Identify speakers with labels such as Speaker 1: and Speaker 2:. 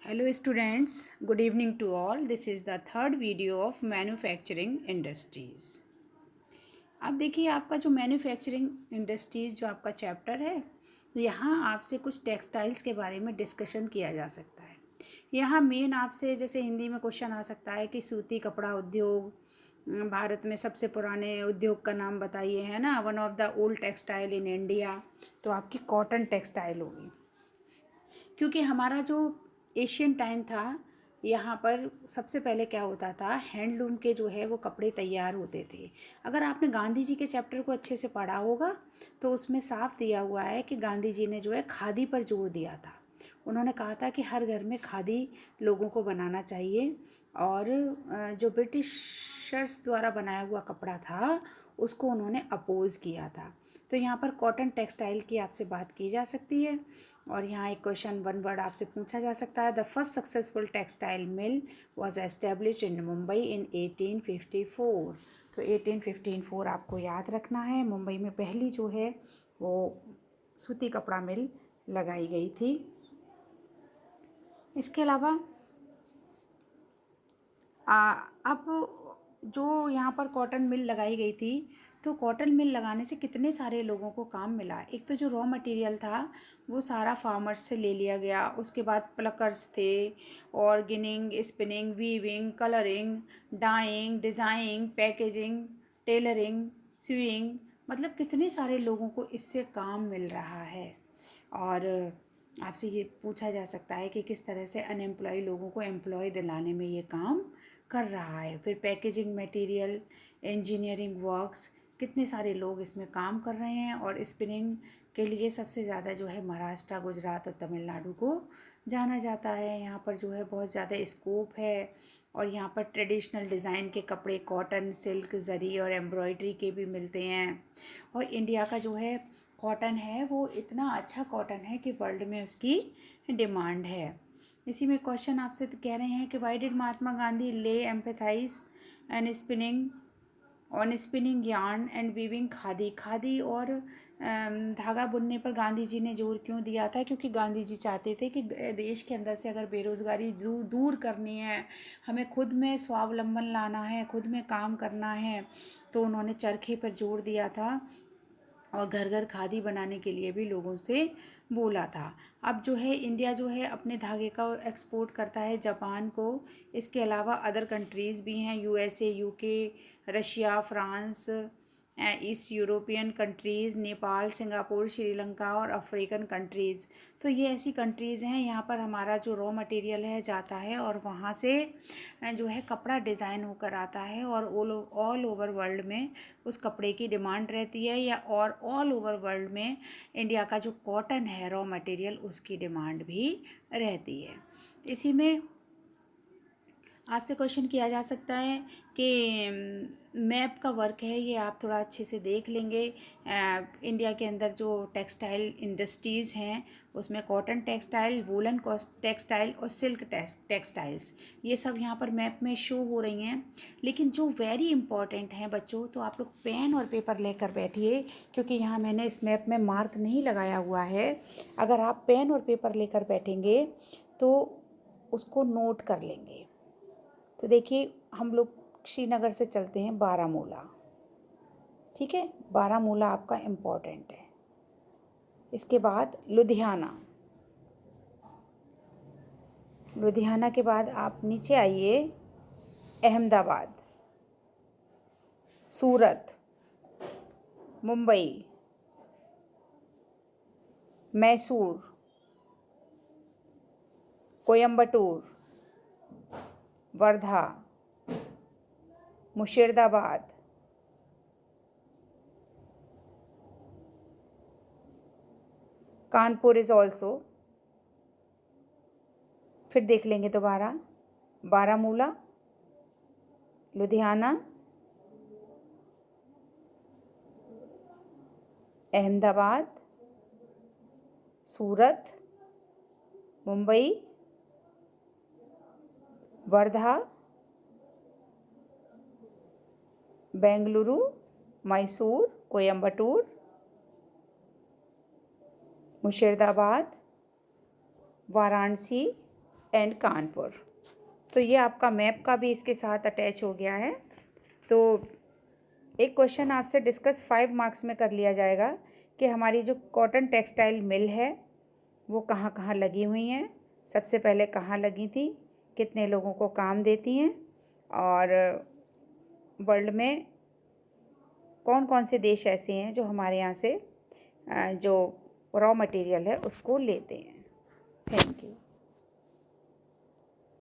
Speaker 1: Hello students, good evening to all. This is the third video of manufacturing industries. अब देखिए आपका जो manufacturing industries जो आपका चैप्टर है, यहाँ आपसे कुछ टेक्सटाइल्स के बारे में डिस्कशन किया जा सकता है। यहाँ मेन आपसे जैसे हिंदी में क्वेश्चन आ सकता है कि सूती कपड़ा उद्योग भारत में सबसे पुराने उद्योग का नाम बताइए, है ना। One of the old textile in India, तो आपकी कॉटन टेक्सटाइल होगी, क्योंकि हमारा जो एशियन टाइम था, यहाँ पर सबसे पहले क्या होता था, हैंडलूम के जो है वो कपड़े तैयार होते थे। अगर आपने गांधी जी के चैप्टर को अच्छे से पढ़ा होगा तो उसमें साफ दिया हुआ है कि गांधी जी ने जो है खादी पर जोर दिया था। उन्होंने कहा था कि हर घर में खादी लोगों को बनाना चाहिए, और जो ब्रिटिशर्स द्वारा बनाया हुआ कपड़ा था उसको उन्होंने अपोज़ किया था। तो यहाँ पर कॉटन टेक्सटाइल की आपसे बात की जा सकती है, और यहाँ एक क्वेश्चन वन वर्ड आपसे पूछा जा सकता है। The first successful textile mill was established in Mumbai in 1854। तो 1854 आपको याद रखना है। मुंबई में पहली जो है वो सूती कपड़ा मिल लगाई गई थी। इसके अलावा अब जो यहाँ पर कॉटन मिल लगाई गई थी, तो कॉटन मिल लगाने से कितने सारे लोगों को काम मिला। एक तो जो रॉ मटेरियल था वो सारा फार्मर्स से ले लिया गया, उसके बाद प्लकर्स थे, ऑर्गेनिंग, spinning, weaving, colouring, dyeing, designing, packaging, tailoring, sewing, मतलब कितने सारे लोगों को इससे काम मिल रहा है। और आपसे ये पूछा जा सकता है कि किस तरह से अनएम्प्लॉय लोगों को एम्प्लॉय दिलाने में ये काम कर रहा है। फिर पैकेजिंग मटेरियल, इंजीनियरिंग वर्क्स, कितने सारे लोग इसमें काम कर रहे हैं। और स्पिनिंग के लिए सबसे ज़्यादा जो है महाराष्ट्र, गुजरात और तमिलनाडु को जाना जाता है। यहाँ पर जो है बहुत ज़्यादा स्कोप है, और यहाँ पर ट्रेडिशनल डिज़ाइन के कपड़े कॉटन, सिल्क, जरी और एम्ब्रॉयडरी के भी मिलते हैं। और इंडिया का जो है कॉटन है वो इतना अच्छा कॉटन है कि वर्ल्ड में उसकी डिमांड है। इसी में क्वेश्चन आपसे तो कह रहे हैं कि वाई डिड महात्मा गांधी ले empathise and spinning on spinning yarn and weaving khadi. Khadi और धागा बुनने पर गांधी जी ने जोर क्यों दिया था? क्योंकि गांधी जी चाहते थे कि देश के अंदर से अगर बेरोज़गारी दूर करनी है, हमें खुद में स्वावलंबन लाना है, खुद में काम करना है, तो उन्होंने चरखे पर जोर दिया था और घर घर खादी बनाने के लिए भी लोगों से बोला था। अब जो है इंडिया जो है अपने धागे का एक्सपोर्ट करता है जापान को। इसके अलावा अदर कंट्रीज़ भी हैं, USA, UK, Russia, France, east European countries, Nepal, Singapore, Sri Lanka और अफ्रीकन कंट्रीज़। तो ये ऐसी कंट्रीज़ हैं, यहाँ पर हमारा जो रॉ मटेरियल है जाता है और वहाँ से जो है कपड़ा डिज़ाइन होकर आता है, और ऑल ओवर वर्ल्ड में उस कपड़े की डिमांड रहती है, या और ऑल ओवर वर्ल्ड में इंडिया का जो कॉटन है रॉ मटेरियल उसकी डिमांड भी रहती है। इसी में आपसे क्वेश्चन किया जा सकता है कि मैप का वर्क है, ये आप थोड़ा अच्छे से देख लेंगे। इंडिया के अंदर जो टेक्सटाइल इंडस्ट्रीज़ हैं उसमें कॉटन टेक्सटाइल, वूलन टेक्सटाइल और सिल्क टेक्सटाइल्स, ये सब यहाँ पर मैप में शो हो रही हैं। लेकिन जो वेरी इंपॉर्टेंट हैं बच्चों, तो आप लोग पेन और पेपर लेकर बैठिए, क्योंकि यहाँ मैंने इस मैप में मार्क नहीं लगाया हुआ है। अगर आप पेन और पेपर लेकर बैठेंगे तो उसको नोट कर लेंगे। तो देखिए हम लोग श्रीनगर से चलते हैं बारामूला, ठीक है, बारामूला आपका इम्पॉर्टेंट है। इसके बाद लुधियाना, लुधियाना के बाद आप नीचे आइए, अहमदाबाद, सूरत, मुंबई, मैसूर, कोयम्बटूर, वर्धा, मुर्शिदाबाद, कानपुर इज़ ऑल्सो। फिर देख लेंगे दोबारा, बारामूला, लुधियाना, अहमदाबाद, सूरत, मुंबई, वर्धा, बेंगलुरु, मैसूर, कोयम्बटूर, मुर्शिदाबाद, वाराणसी, एंड कानपुर। तो ये आपका मैप का भी इसके साथ अटैच हो गया है। तो एक क्वेश्चन आपसे डिस्कस 5 मार्क्स में कर लिया जाएगा कि हमारी जो कॉटन टेक्सटाइल मिल है वो कहाँ कहाँ लगी हुई हैं, सबसे पहले कहाँ लगी थी, कितने लोगों को काम देती हैं, और वर्ल्ड में कौन कौन से देश ऐसे हैं जो हमारे यहाँ से जो रॉ मटेरियल है उसको लेते हैं। Thank you.